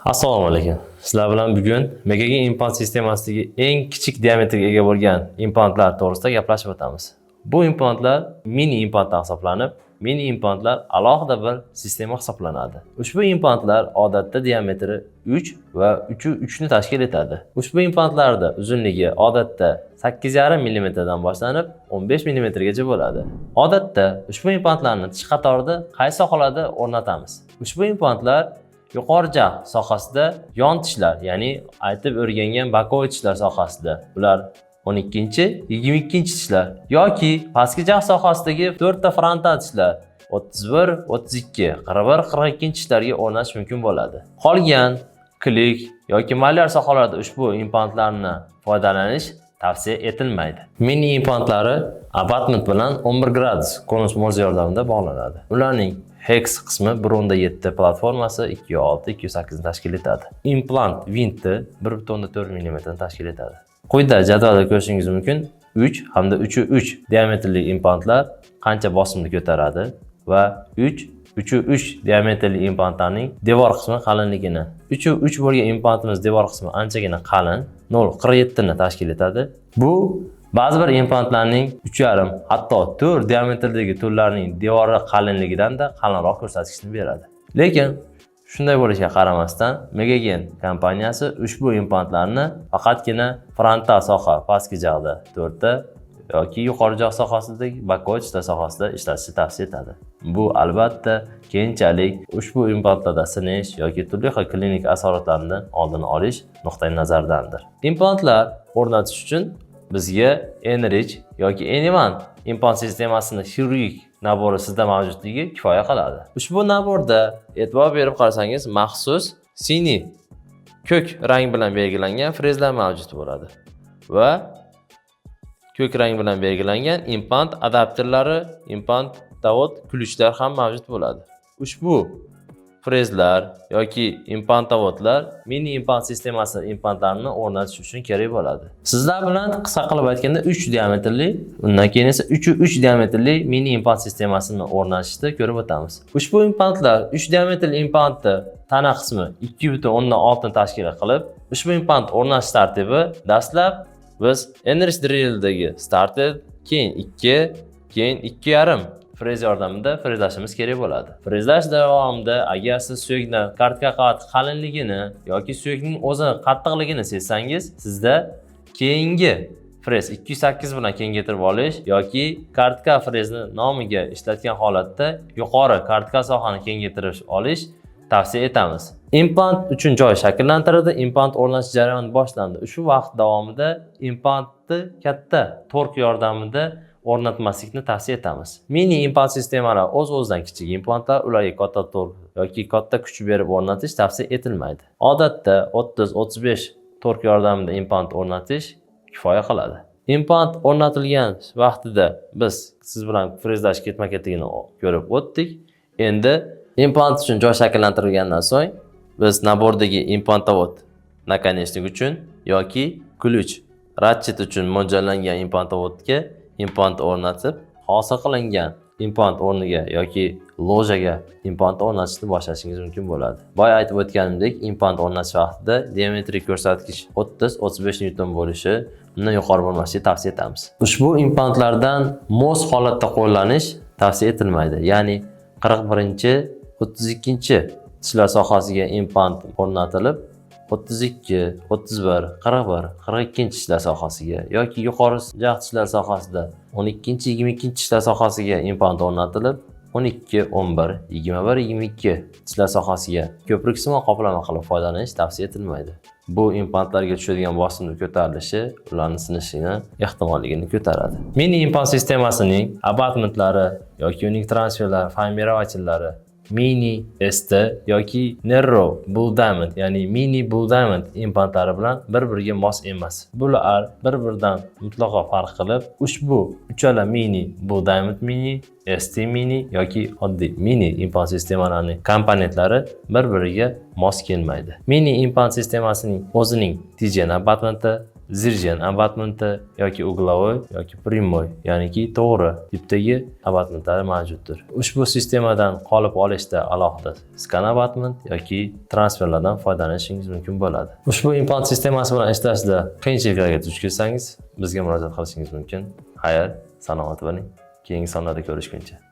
Assalomu alaykum. Sizlar bilan bugun Megagen implant sistemasidagi eng kichik diametrga ega bo'lgan implantlar to'g'risida gaplashib o'tamiz. Bu implantlar mini implantlar hisoblanib, mini implantlar alohida bir sistema hisoblanadi. Ushbu implantlar odatda diametri 3 va 3 ni tashkil etadi. Ushbu implantlarda uzunligi odatda 8,5 mm dan boshlanib 15 mm gacha bo'ladi. Odatda ushbu implantlarni tish qatorida qaysi sohalarda o'rnatamiz? Ushbu implantlar yuqori jag' sohasida yon tishlar, ya'ni aytib o'rgangan bokovoy tishlar sohasida, ular 12-22 tishlar yoki pastki jag' sohasidagi 4 ta frontal tishlar 31, 32, 41, 42 tishlarga o'rnatish mumkin bo'ladi. Qolgan klik yoki malyar sohalarda ushbu implantlarni foydalanish tavsiya etilmaydi. Mini implantlari abatment bilan 11 gradus konus mo'lja yordamida bog'lanadi. Ularning Hex qismi 1.7 platformasi 2.6, 2.8 ni tashkil etadi. Implant vinti 1.4 mm ni tashkil etadi. Quyida jadvalda ko'rishingiz mumkin 3 hamda 3.3 diametrli implantlar qancha bosimni ko'taradi va 3.3 diametrli implantlarning devor qismi qalinligini. 3.3 bo'lgan implantimiz devor qismi anchagina qalin, 0.47 ni tashkil etadi. Bu ba'zi bir implantlarning 3,5 hatto 4 diametrdagi turlarning devori qalinligidan-da qalinroq ko'rsatkichni beradi. Lekin shunday bo'lishiga qaramasdan, Megagen kompaniyasi ushbu implantlarni faqatgina frontal soha pastki jag'da 4 ta yoki yuqori jag' sohasidagi bokovoy tishlar sohasida ishlatishni tavsiya etadi. Bu albatta keyinchalik ushbu implantlarda sinish yoki turli xil klinik asoratlardan oldini olish nuqtai nazaridandir. Implantlar o'rnatish uchun bizga Enrich yoki Enivan implant sistemasini xirurgik nabori sizda mavjudligi kifoya qiladi. Ushbu naborda e'tibor berib qarasangiz, maxsus siniy ko'k rang bilan belgilangan frezlar mavjud bo'ladi va ko'k rang bilan belgilangan implant adapterlari, implant davot ключlar ham mavjud bo'ladi. Ushbu frezlar yoki implant davotlar mini implant sistemasi implantlarini o'rnatish uchun kerak bo'ladi. Sizlar bilan qisqa qilib aytganda 3 diametrli, undan keyin esa 3.3 diametrli mini implant sistemasini o'rnatishni ko'rib o'tamiz. Ushbu implantlar 3 diametrli implantni tana qismi 2.6 ni tashkil qilib, ushbu implant o'rnatish tartibi dastlab biz Enrich drill'dagi started, keyin 2, keyin 2,5 frez yordamida frezlashimiz kerak bo'ladi. Frezlash davomida agar siz suyakni kartka qavati qalinligini yoki suyakning o'zi qattiqligini sezsangiz, sizda keyingi frez 208 bilan kengaytirib olish yoki kartka frezni nomiga ishlatgan holatda yuqori kartka sohani kengaytirib olish tavsiya etamiz. Implant uchun joy shakllantirildi, implant o'rnatish jarayoni boshlandi. Shu vaqt davomida implantni katta tork yordamida o'rnatmaslikni tavsiya etamiz. Mini implant sistemalar o'z-o'zidan kichik implantlar, ularga katta tork yoki katta kuch berib o'rnatish tavsiya etilmaydi. Odatda 30-35 tork yordamida implant o'rnatish kifoya qiladi. Implant o'rnatilgan vaqtida biz siz bilan frezlash ketma-ketligini ko'rib o'tdik. Endi implant uchun joy shakllantirilgandan so'ng biz nabordagi implant davot nakonechnik uchun yoki ключ ratchet uchun mo'ljallangan implant davotga implant o'rnatib, hosil qilingan implant o'rniga yoki lojaga implant o'rnatishni boshlashingiz mumkin bo'ladi. Boya aytib o'tganimdek, implant o'rnatish vaqtida diametrik ko'rsatkich 30-35 newton bo'lishi, undan yuqori bo'lmasligini tavsiya etamiz. Ushbu implantlardan mos holatda qo'llanish tavsiya etilmaydi. Ya'ni 41-32 tishlar sohasiga implant o'rnatilib, 32, 31, 41, 42 tishlar sohasiga yoki yuqori jag' tishlar sohasida 12-22 tishlar sohasiga implant o'rnatilib, 12, 11, 21, 22 tishlar sohasiga ko'priksimon qoplama qilib foydalanish tavsiya etilmaydi. Bu implantlarga tushadigan bosimni ko'tarilishi ularning sinishini ehtimolligini ko'taradi. Mini implant sistemasining abatmentlari yoki uning transferlari, formirovachillari mini ST yoki narrow bull diamond, ya'ni mini bull diamond implantlari bilan bir-biriga mos emas. Bular bir-biridan mutlaqo farq qilib, ushbu uchala mini bull diamond mini, ST mini yoki oddiy mini implant sistemalarining komponentlari bir-biriga mos kelmaydi. Mini implant sistemasining o'zining TGN abatmenti, Zirjan abatmenti yoki uglovoy yoki primoy, ya'niki to'g'ri tipdagi abatmentlar mavjuddir. Ushbu sistemadan qolip olishda alohida skan abatment yoki transferlardan foydalanishingiz mumkin bo'ladi. Ushbu implant sistemasi bilan ishlashda qiyinchiliklarga duch kelsangiz, bizga murojaat qilishingiz mumkin. Xayr, salomat bo'ling. Keyingi sonlarda ko'rishguncha.